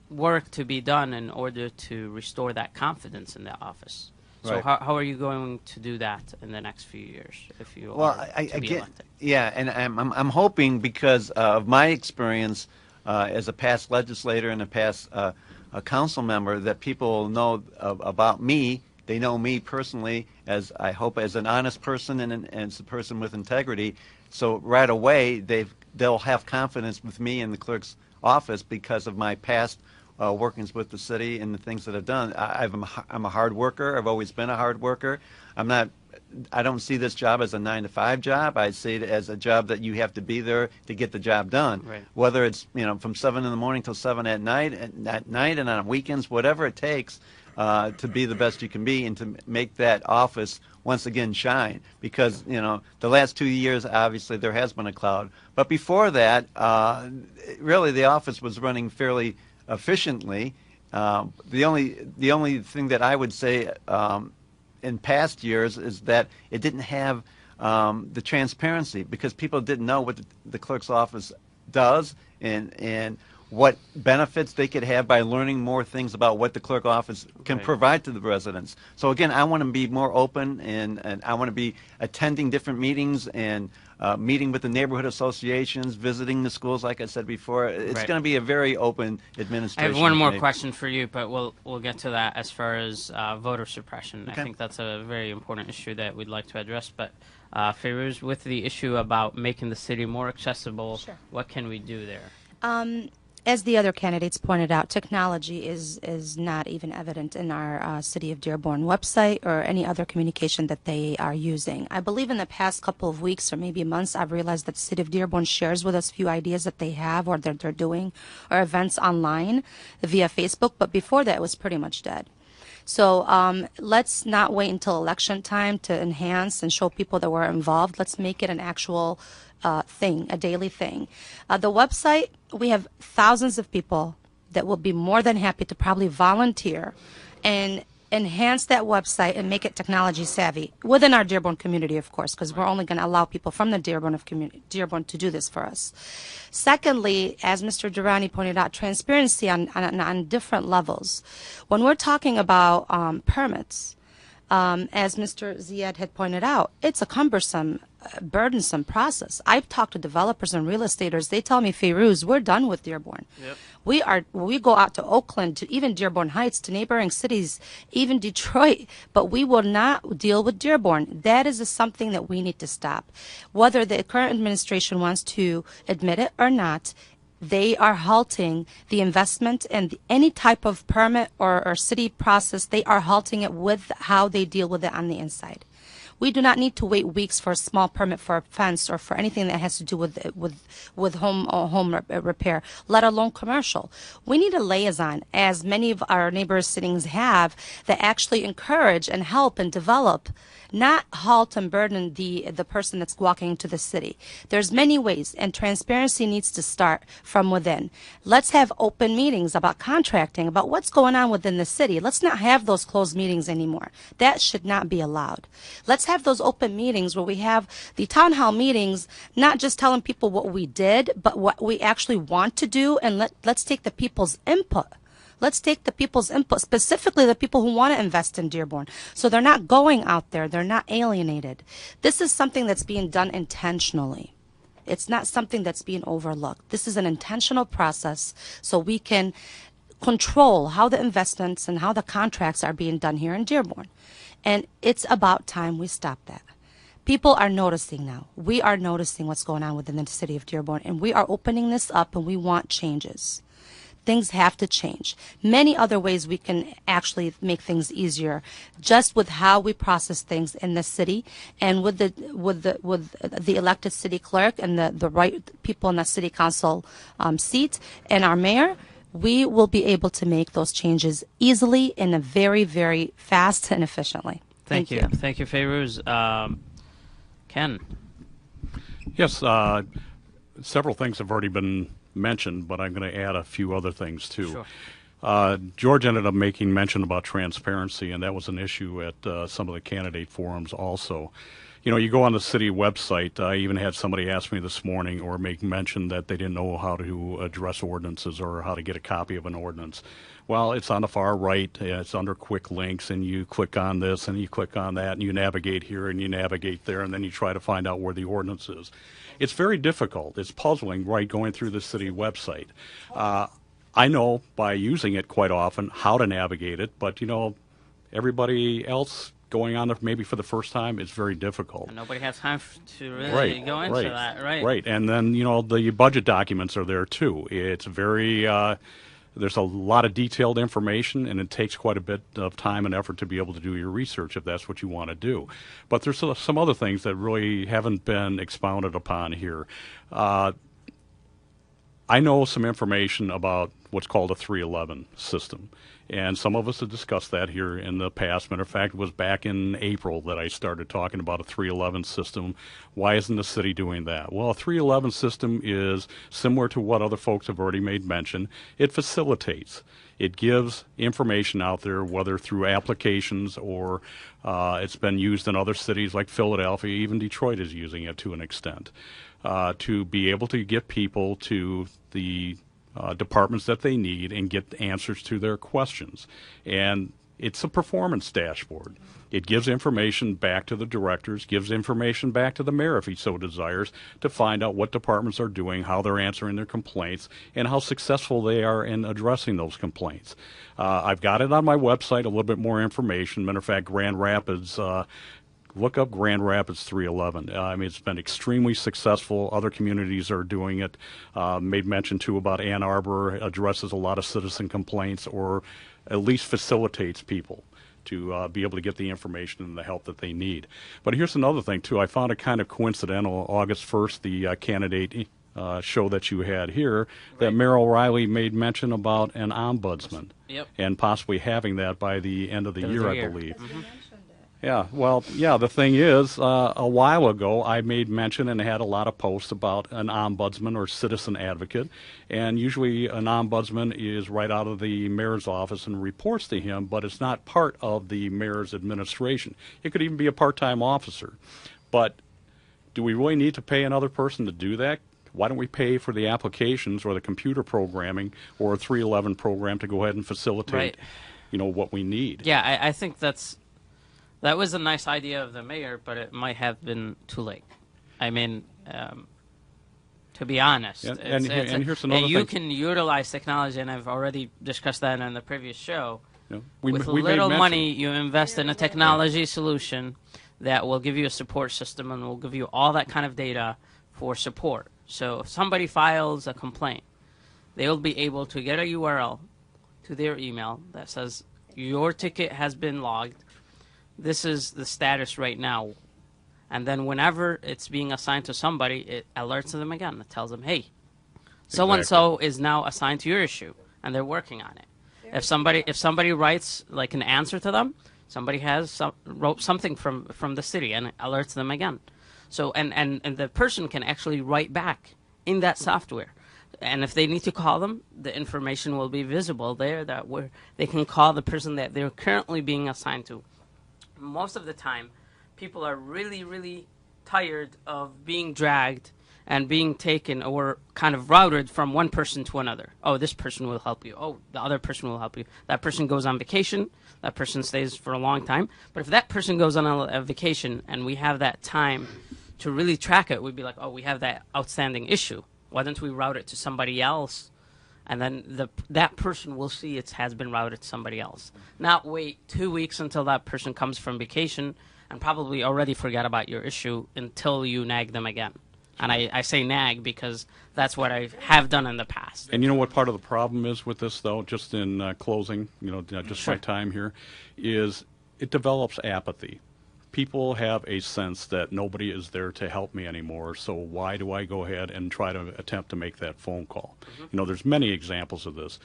work to be done in order to restore that confidence in the office. So Right. how are you going to do that in the next few years if you Well, are to be get, elected? yeah, and I'm hoping because of my experience as a past legislator and a past a council member that people know about me. They know me personally as I hope as an honest person and as a person with integrity. So right away they'll have confidence with me in the clerk's office because of my past workings with the city and the things that I've done. I'm a hard worker. I've always been a hard worker. I don't see this job as a 9-to-5 job. I see it as a job that you have to be there to get the job done. Right. Whether it's from 7 in the morning till 7 at night and on weekends, whatever it takes to be the best you can be and to make that office once again shine. Because the last 2 years, obviously there has been a cloud. But before that, really the office was running fairly efficiently. The only thing that I would say in past years is that it didn't have the transparency because people didn't know what the clerk's office does and what benefits they could have by learning more things about what the clerk office can provide to the residents. So again, I want to be more open and I want to be attending different meetings and meeting with the neighborhood associations, visiting the schools, like I said before. It's going to be a very open administration. I have one more question for you, but we'll get to that as far as voter suppression. Okay. I think that's a very important issue that we'd like to address. But Fayrouz, with the issue about making the city more accessible, Sure. what can we do there? As the other candidates pointed out, technology is not even evident in our City of Dearborn website or any other communication that they are using. I believe in the past couple of weeks or maybe months, I've realized that the City of Dearborn shares with us a few ideas that they have or that they're doing or events online via Facebook, but before that it was pretty much dead. So let's not wait until election time to enhance and show people that we're involved. Let's make it an actual thing, a daily thing. The website, we have thousands of people that will be more than happy to probably volunteer and enhance that website and make it technology savvy within our Dearborn community, of course, because we're only going to allow people from the Dearborn to do this for us. Secondly, as Mr. Darany pointed out, transparency on different levels. When we're talking about permits, as Mr. Ziad had pointed out, it's a cumbersome, burdensome process. I've talked to developers and real estaters. They tell me, Fayrouz, we're done with Dearborn. Yep. We go out to Oakland, to even Dearborn Heights, to neighboring cities, even Detroit, but we will not deal with Dearborn. That is something that we need to stop. Whether the current administration wants to admit it or not, they are halting the investment and any type of permit or city process. They are halting it with how they deal with it on the inside. We do not need to wait weeks for a small permit for a fence or for anything that has to do with home repair, let alone commercial. We need a liaison, as many of our neighbors' sittings have, that actually encourage and help and develop, not halt and burden the person that's walking into the city. There's many ways, and transparency needs to start from within. Let's have open meetings about contracting, about what's going on within the city. Let's not have those closed meetings anymore. That should not be allowed. Let's have those open meetings where we have the town hall meetings, not just telling people what we did, but what we actually want to do, and let's take the people's input. Let's take the people's input, specifically the people who want to invest in Dearborn. So they're not going out there. They're not alienated. This is something that's being done intentionally. It's not something that's being overlooked. This is an intentional process so we can control how the investments and how the contracts are being done here in Dearborn. And it's about time we stop that. People are noticing now. We are noticing what's going on within the city of Dearborn, and we are opening this up, and we want changes. Things have to change. Many other ways we can actually make things easier, just with how we process things in the city, and with the elected city clerk and the right people in the city council seat and our mayor. We will be able to make those changes easily in a very, very fast and efficiently. Thank you. Thank you, Fayrouz. Ken? Yes, several things have already been mentioned, but I'm going to add a few other things too. Sure. George ended up making mention about transparency, and that was an issue at some of the candidate forums also. You know, you go on the city website. I even had somebody ask me this morning or make mention that they didn't know how to address ordinances or how to get a copy of an ordinance. Well, it's on the far right. It's under quick links, and you click on this and you click on that, and you navigate here and you navigate there, and then you try to find out where the ordinance is. It's very difficult. It's puzzling, right, going through the city website. I know by using it quite often how to navigate it, but, you know, everybody else going on there maybe for the first time, it's very difficult. And nobody has time to really go into that, right? Right, and then, you know, the budget documents are there too. It's very, there's a lot of detailed information, and it takes quite a bit of time and effort to be able to do your research if that's what you want to do. But there's some other things that really haven't been expounded upon here. I know some information about what's called a 311 system, and some of us have discussed that here in the past. Matter of fact, it was back in April that I started talking about a 311 system. Why isn't the city doing that? Well, a 311 system is similar to what other folks have already made mention. It facilitates. It gives information out there, whether through applications or it's been used in other cities like Philadelphia. Even Detroit is using it to an extent, to be able to get people to the departments that they need and get answers to their questions. And it's a performance dashboard. It gives information back to the directors, gives information back to the mayor if he so desires, to find out what departments are doing, how they're answering their complaints, and how successful they are in addressing those complaints. I've got it on my website, a little bit more information. Matter of fact, Grand Rapids, look up Grand Rapids 311. I mean, it's been extremely successful. Other communities are doing it. Made mention, too, about Ann Arbor addresses a lot of citizen complaints, or at least facilitates people to be able to get the information and the help that they need. But here's another thing, too. I found it kind of coincidental. August 1st, the candidate show that you had here, that Mayor O'Reilly made mention about an ombudsman. Yep. And possibly having that by the end of the year, I believe. Mm-hmm. Yeah, well, yeah, the thing is, a while ago I made mention and had a lot of posts about an ombudsman or citizen advocate, and usually an ombudsman is right out of the mayor's office and reports to him, but it's not part of the mayor's administration. It could even be a part-time officer. But do we really need to pay another person to do that? Why don't we pay for the applications or the computer programming or a 311 program to go ahead and facilitate, you know, what we need? Yeah, I think that was a nice idea of the mayor, but it might have been too late. I mean, to be honest. Yeah, and here's another thing. You can utilize technology, and I've already discussed that in the previous show. Yeah. With little money, you invest in a technology solution that will give you a support system and will give you all that kind of data for support. So if somebody files a complaint, they will be able to get a URL to their email that says, your ticket has been logged. This is the status right now. And then whenever it's being assigned to somebody, it alerts them again. It tells them, hey, so-and-so is now assigned to your issue, and they're working on it. If somebody writes like an answer to them, somebody wrote something from the city and it alerts them again. So and the person can actually write back in that software. And if they need to call them, the information will be visible there where they can call the person that they're currently being assigned to. Most of the time, people are really, really tired of being dragged and being taken or kind of routed from one person to another. Oh, this person will help you. Oh, the other person will help you. That person goes on vacation. That person stays for a long time. But if that person goes on a vacation and we have that time to really track it, we'd be like, oh, we have that outstanding issue. Why don't we route it to somebody else? And then that person will see it has been routed to somebody else. Not wait 2 weeks until that person comes from vacation and probably already forgot about your issue until you nag them again. And I say nag because that's what I have done in the past. And you know what part of the problem is with this, though, just in closing, you know, just my time here, is it develops apathy. People have a sense that nobody is there to help me anymore, so why do I go ahead and try to attempt to make that phone call? Mm-hmm. You know, there's many examples of this.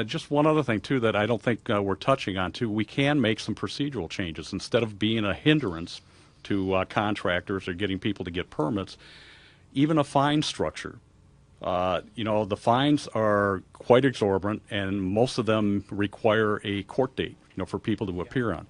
Just one other thing, too, that I don't think we're touching on, too. We can make some procedural changes. Instead of being a hindrance to contractors or getting people to get permits, even a fine structure The fines are quite exorbitant, and most of them require a court date, for people to appear on.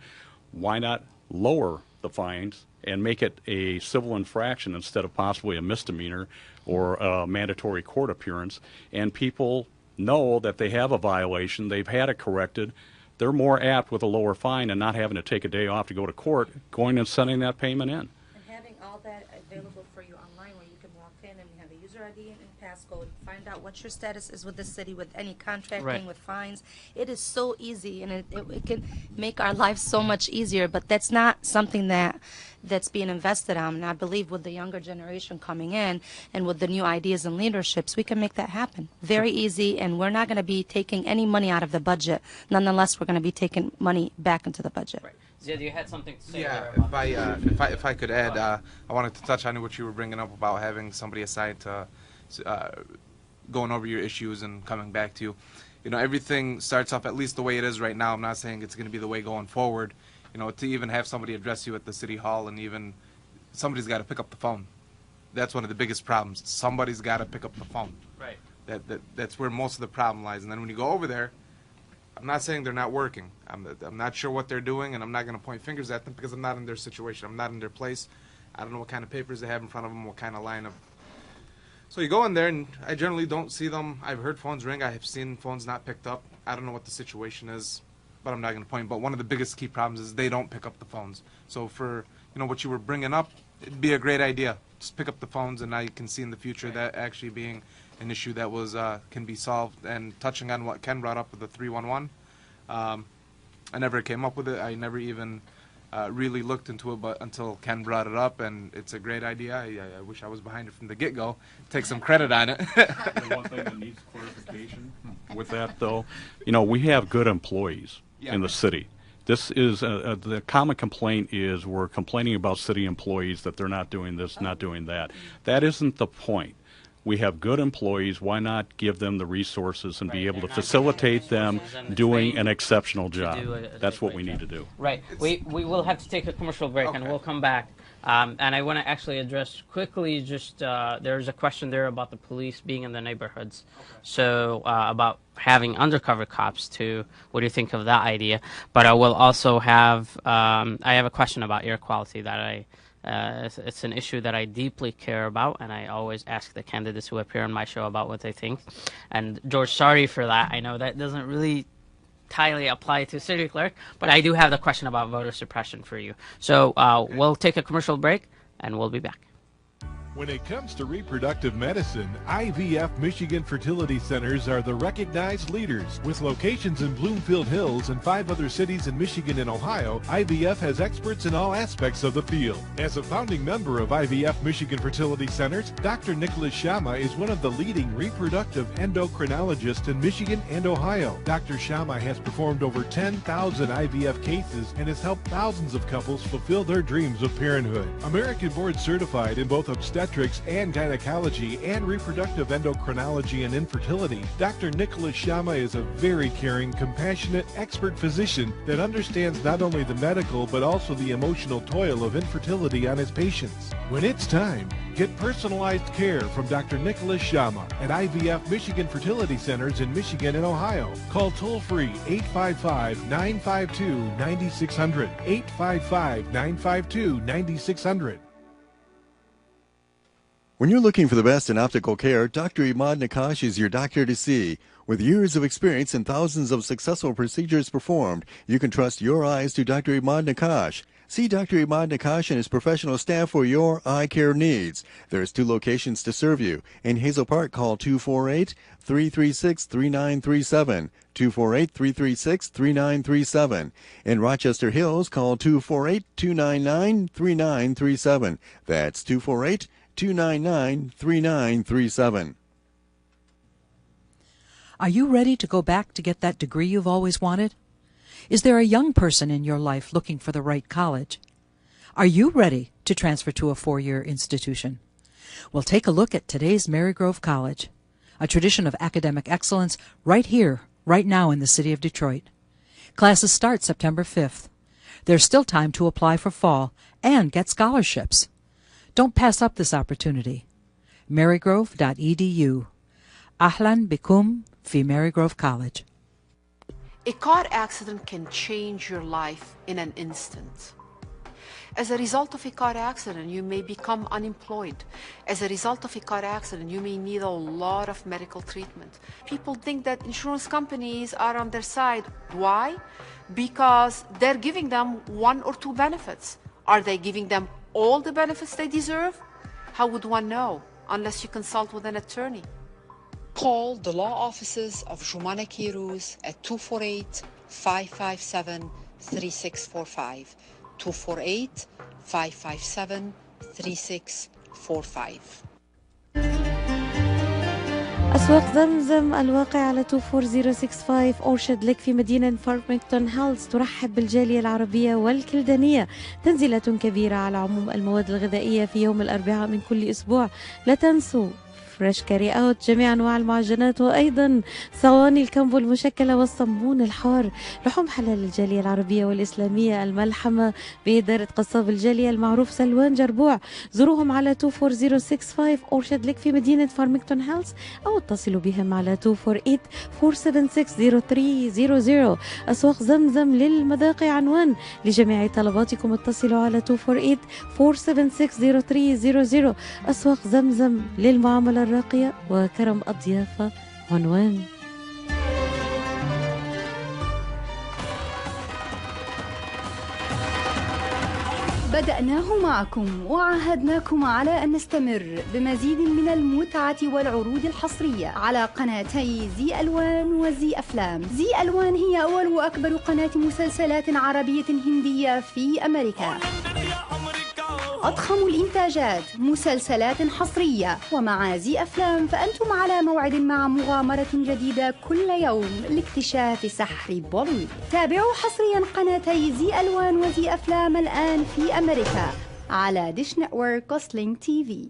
Why not lower the fines and make it a civil infraction instead of possibly a misdemeanor or a mandatory court appearance? And people know that they have a violation, they've had it corrected, they're more apt with a lower fine and not having to take a day off to go to court, going and sending that payment in. And having all that available for you online, where you can walk in and have a user ID and passcode, find out what your status is with the city, with any contracting, with fines. It is so easy, and it can make our lives so much easier, but that's not something that's being invested on. And I believe with the younger generation coming in and with the new ideas and leaderships, we can make that happen. Very easy, and we're not going to be taking any money out of the budget. Nonetheless, we're going to be taking money back into the budget. Right. Ziad, you had something to say. Yeah, if I could add, I wanted to touch on what you were bringing up about having somebody assigned to going over your issues and coming back to you. Everything starts off at least the way it is right now. I'm not saying it's going to be the way going forward. To even have somebody address you at the city hall, and even somebody's got to pick up the phone. That's one of the biggest problems. Somebody's got to pick up the phone. Right. That's where most of the problem lies. And then when you go over there, I'm not saying they're not working. I'm not sure what they're doing, and I'm not going to point fingers at them because I'm not in their situation. I'm not in their place. I don't know what kind of papers they have in front of them, what kind of lineup. So you go in there, and I generally don't see them. I've heard phones ring. I have seen phones not picked up. I don't know what the situation is, but I'm not going to point. But one of the biggest key problems is they don't pick up the phones. So for what you were bringing up, it'd be a great idea. Just pick up the phones, and I can see in the future that actually being an issue that can be solved. And touching on what Ken brought up with the 311, I never came up with it. I never even really looked into it, but until Ken brought it up, and it's a great idea. I wish I was behind it from the get-go. Take some credit on it. The one thing that needs clarification with that, though, we have good employees in the city. This is the common complaint is we're complaining about city employees that they're not doing this, not doing that. That isn't the point. We have good employees. Why not give them the resources and be able to facilitate them doing an exceptional job? That's what we need to do. Right. We will have to take a commercial break, and we'll come back. And I want to actually address quickly just there's a question there about the police being in the neighborhoods. So about having undercover cops too. What do you think of that idea? But I will also have I have a question about air quality that it's an issue that I deeply care about, and I always ask the candidates who appear on my show about what they think. And George, sorry for that. I know that doesn't really entirely apply to city clerk, but I do have the question about voter suppression for you. So we'll take a commercial break, and we'll be back. When it comes to reproductive medicine, IVF Michigan Fertility Centers are the recognized leaders. With locations in Bloomfield Hills and 5 other cities in Michigan and Ohio, IVF has experts in all aspects of the field. As a founding member of IVF Michigan Fertility Centers, Dr. Nicholas Shama is one of the leading reproductive endocrinologists in Michigan and Ohio. Dr. Shama has performed over 10,000 IVF cases and has helped thousands of couples fulfill their dreams of parenthood. American board certified in both obstetrics and gynecology and reproductive endocrinology and infertility, Dr. Nicholas Shama is a very caring, compassionate, expert physician that understands not only the medical but also the emotional toil of infertility on his patients. When it's time, get personalized care from Dr. Nicholas Shama at IVF Michigan Fertility Centers in Michigan and Ohio. Call toll-free 855-952-9600, 855-952-9600. When you're looking for the best in optical care, Dr. Imad Nakash is your doctor to see. With years of experience and thousands of successful procedures performed, you can trust your eyes to Dr. Imad Nakash. See Dr. Imad Nakash and his professional staff for your eye care needs. There's 2 locations to serve you. In Hazel Park, call 248-336-3937. 248-336-3937. In Rochester Hills, call 248-299-3937. That's 248-299-3937. Are you ready to go back to get that degree you've always wanted? Is there a young person in your life looking for the right college? Are you ready to transfer to a 4-year institution? Well, take a look at today's Marygrove College, a tradition of academic excellence right here, right now in the city of Detroit. Classes start September 5th. There's still time to apply for fall and get scholarships. Don't pass up this opportunity. Marygrove.edu. أهلا بكم في ماري جروف كوليدج. A car accident can change your life in an instant. As a result of a car accident, you may become unemployed. As a result of a car accident, you may need a lot of medical treatment. People think that insurance companies are on their side. Why? Because they're giving them one or two benefits. Are they giving them all the benefits they deserve? How would one know unless you consult with an attorney? Call the law offices of Joumana Kirouz at 248-557-3645. 248-557-3645. أسواق زمزم الواقع على 24065 أورشد لك في مدينة فارمington هيلز ترحب بالجالية العربية والكلدانية. تنزيلات كبيرة على عموم المواد الغذائية في يوم الأربعاء من كل أسبوع. لا تنسوا فريش كاري اوت، جميع انواع المعجنات، وايضا صواني الكامبو المشكله والصمون الحار. لحوم حلال الجاليه العربيه والاسلاميه الملحمه باداره قصاب الجاليه المعروف سلوان جربوع. زوروهم على 24065 اورشد لك في مدينه فارمington هيلز او اتصلوا بهم على 248-476-0300. اسواق زمزم للمذاق عنوان لجميع طلباتكم. اتصلوا على 248-476-0300. اسواق زمزم للمعامله الراقية وكرم الضيافة عنوان. بدأناه معكم وعاهدناكم على أن نستمر بمزيد من المتعة والعروض الحصرية على قناتي زي ألوان وزي أفلام. زي ألوان هي أول وأكبر قناة مسلسلات عربية هندية في أمريكا. أضخم الإنتاجات، مسلسلات حصرية، ومع زي أفلام فأنتم على موعد مع مغامرة جديدة كل يوم لاكتشاف سحر بوليوود. تابعوا حصريا قناتي زي ألوان وزي أفلام الآن في أمريكا على ديش نتورك وسلينج تي في.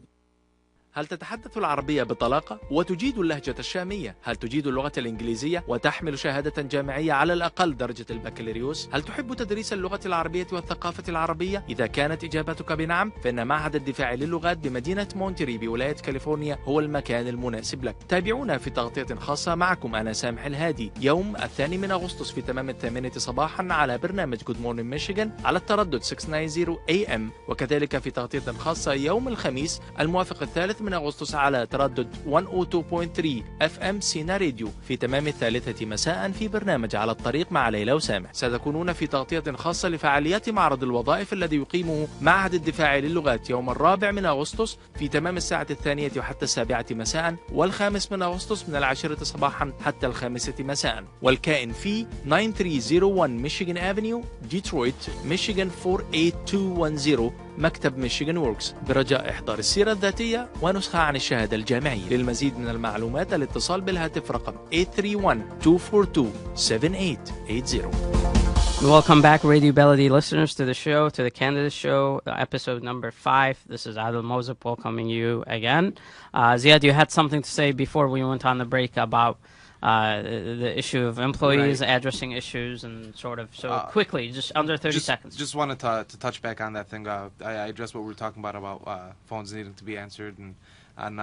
هل تتحدث العربية بطلاقة وتجيد اللهجة الشامية؟ هل تجيد اللغة الإنجليزية وتحمل شهادة جامعية على الأقل درجة البكالوريوس؟ هل تحب تدريس اللغة العربية والثقافة العربية؟ إذا كانت إجابتك بنعم فإن معهد الدفاع للغات بمدينة مونتري بولاية كاليفورنيا هو المكان المناسب لك. تابعونا في تغطية خاصة معكم أنا سامح الهادي يوم 2 أغسطس في تمام 8 صباحا على برنامج Good Morning Michigan على التردد 690 AM، وكذلك في تغطية خاصة يوم الخميس الموافق 3 أغسطس على تردد 102.3 FM سينا راديو في تمام 3 مساء في برنامج على الطريق مع ليلى وسامح. ستكونون في تغطية خاصة لفعاليات معرض الوظائف الذي يقيمه معهد الدفاع للغات يوم 4 أغسطس في تمام 2 وحتى 7 مساء، وال5 أغسطس من 10 صباحا حتى 5 مساء، والكائن في 9301 ميشيغان أفنيو ديترويت ميشيغان 48210 مكتب ميشيغان ووركس، برجاء إحضار السيرة الذاتية ونسخة عن الشهادة الجامعية. للمزيد من المعلومات الاتصال بالهاتف رقم 831-242-7880. Welcome back, Radio Baladi listeners, to the show, to the Candidate Show, episode number 5. This is Adel Mozip welcoming you again. Ziad, you had something to say before we went on the break about the issue of employees addressing issues and sort of, so quickly, just under 30 seconds. Just wanted to touch back on that thing. I addressed what we were talking about phones needing to be answered, and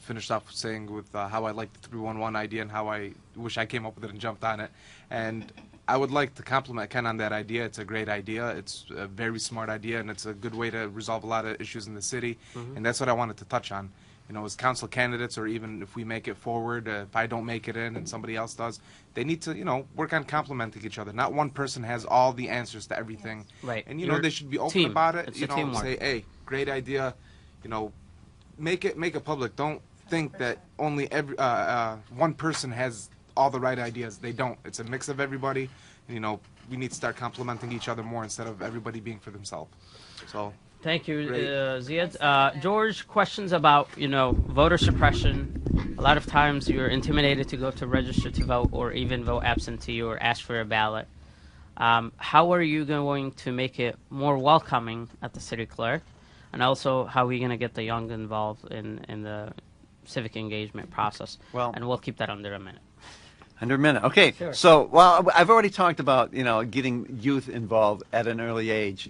finished off saying with how I like the 311 idea and how I wish I came up with it and jumped on it. And I would like to compliment Ken on that idea. It's a great idea. It's a very smart idea, and it's a good way to resolve a lot of issues in the city. And that's what I wanted to touch on. You know, as council candidates, or even if we make it forward, if I don't make it in and somebody else does, they need to, you know, work on complementing each other. Not one person has all the answers to everything. Right. And, you know, they should be open about it. You know, say, hey, great idea. You know, make it public. Don't think that only one person has all the right ideas. They don't. It's a mix of everybody. And, you know, we need to start complementing each other more instead of everybody being for themselves. So. Thank you, Ziad. George, questions about, you know, voter suppression. A lot of times you're intimidated to go to register to vote or even vote absentee or ask for a ballot. How are you going to make it more welcoming at the city clerk? And also, how are we going to get the young involved in the civic engagement process? Well, and we'll keep that under a minute. Under a minute. Okay. Sure. So, well, I've already talked about, you know, getting youth involved at an early age,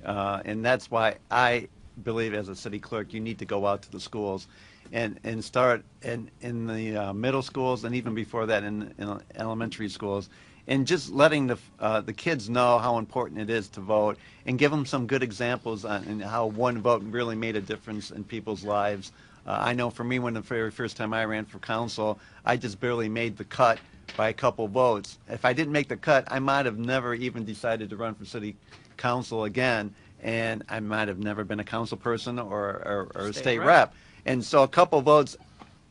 and that's why I believe as a city clerk you need to go out to the schools and start in the middle schools and even before that in elementary schools, and just letting the kids know how important it is to vote and give them some good examples on how one vote really made a difference in people's lives. I know for me, when the very first time I ran for council, I just barely made the cut by a couple votes. If I didn't make the cut, I might have never even decided to run for city council again, and I might have never been a council person or a state rep. And so a couple votes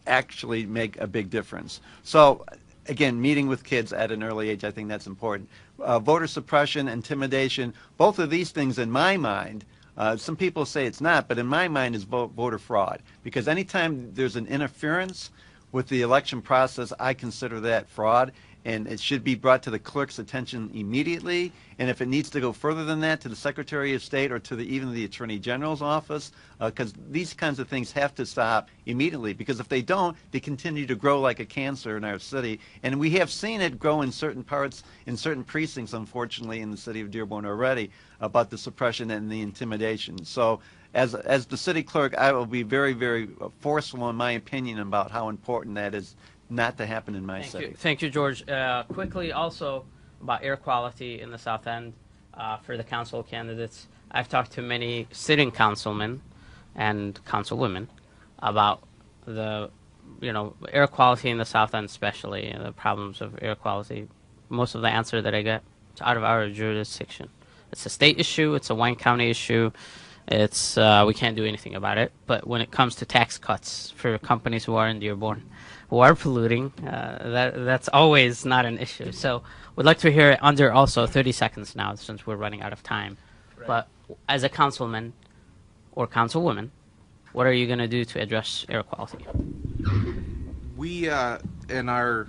actually make a big difference. So again, meeting with kids at an early age, I think that's important. Voter suppression, intimidation, both of these things in my mind, some people say it's not, but in my mind is voter fraud. Because anytime there's an interference with the election process, I consider that fraud, and it should be brought to the clerk's attention immediately. And if it needs to go further than that, to the Secretary of State or to even the Attorney General's office, because these kinds of things have to stop immediately. Because if they don't, they continue to grow like a cancer in our city. And we have seen it grow in certain parts, in certain precincts, unfortunately, in the city of Dearborn already, about the suppression and the intimidation. So as the city clerk, I will be very, very forceful in my opinion about how important that is not to happen in my city. Thank you, George. Quickly, also about air quality in the South End for the council candidates. I've talked to many sitting councilmen and councilwomen about the, air quality in the South End, especially the problems of air quality. Most of the answer that I get is out of our jurisdiction. It's a state issue. It's a Wayne County issue. It's we can't do anything about it. But when it comes to tax cuts for companies who are in Dearborn, who are polluting, that's always not an issue. So we'd like to hear it under also 30 seconds now, since we're running out of time. Right. But as a councilman or councilwoman, what are you going to do to address air quality? We, in our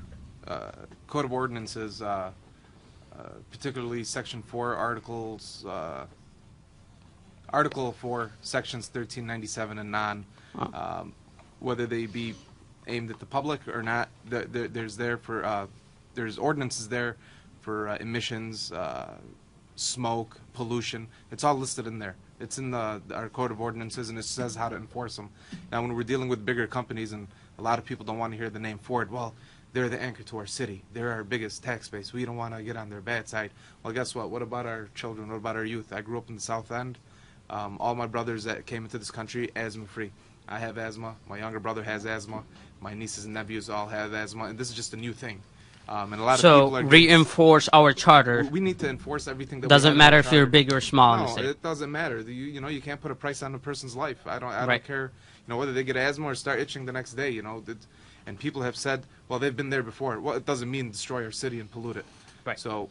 Code of Ordinances, particularly Section 4, Article 4, Sections 1397 and non, whether they be aimed at the public or not, there's ordinances there for emissions, smoke, pollution. It's all listed in there. It's in our Code of Ordinances, and it says how to enforce them. Now, when we're dealing with bigger companies, and a lot of people don't want to hear the name Ford, well, they're the anchor to our city. They're our biggest tax base. We don't want to get on their bad side. Well, guess what? What about our children? What about our youth? I grew up in the South End. All my brothers that came into this country, asthma-free. I have asthma. My younger brother has asthma. My nieces and nephews all have asthma. And this is just a new thing. And a lot of people are reinforce our charter. We need to enforce everything. That doesn't matter if you're big or small. No, it doesn't matter. You can't put a price on a person's life. I don't care. Whether they get asthma or start itching the next day. And people have said, well, they've been there before. Well, it doesn't mean destroy our city and pollute it. Right. So.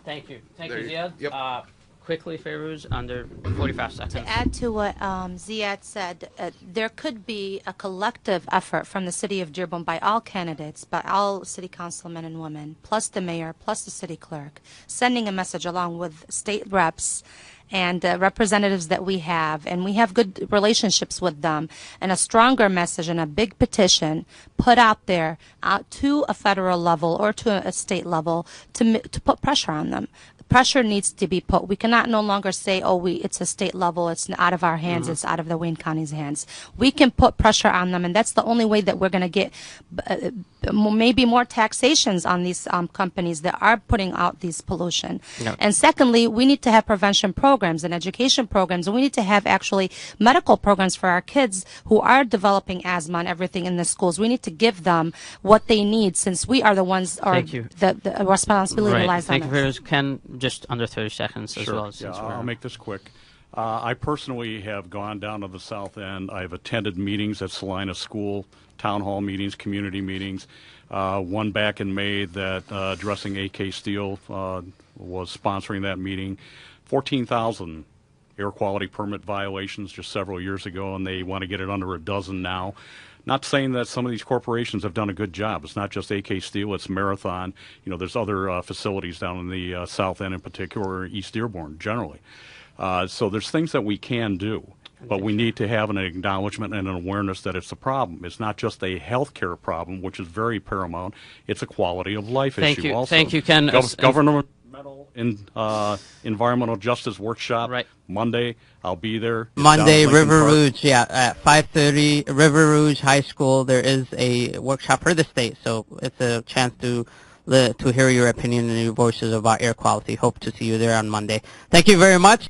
Thank you, Ziad. Yep. Quickly, Fayrouz, under 45 seconds. To add to what Ziad said, there could be a collective effort from the city of Dearborn by all candidates, by all city councilmen and women, plus the mayor, plus the city clerk, sending a message along with state reps and representatives that we have, and we have good relationships with them, and a stronger message and a big petition put out there to a federal level or to a state level to put pressure on them. Pressure needs to be put. We cannot no longer say, it's a state level, it's out of our hands, it's out of the Wayne County's hands. We can put pressure on them, and that's the only way that we're going to get maybe more taxations on these companies that are putting out these pollution. Yep. And secondly, we need to have prevention programs and education programs, and we need to have actually medical programs for our kids who are developing asthma and everything in the schools. We need to give them what they need, since we are the ones, or the responsibility lies on us. Thank you, Ken. Just under 30 seconds as well. I'll make this quick. I personally have gone down to the South End. I've attended meetings at Salina School, town hall meetings, community meetings. One back in May that addressing AK Steel was sponsoring that meeting. 14,000 air quality permit violations just several years ago, and they want to get it under a dozen now. Not saying that some of these corporations have done a good job. It's not just AK Steel, it's Marathon. There's other facilities down in the South End in particular, or East Dearborn generally. So there's things that we can do, but we need to have an acknowledgement and an awareness that it's a problem. It's not just a health care problem, which is very paramount. It's a quality of life issue also. Thank you, Ken. Governmental environmental justice workshop. Right. Monday, I'll be there. It's Monday, down at Lincoln River Park. Rouge, yeah, at 5:30, River Rouge High School. There is a workshop for the state, so it's a chance to hear your opinion and your voices about air quality. Hope to see you there on Monday. Thank you very much.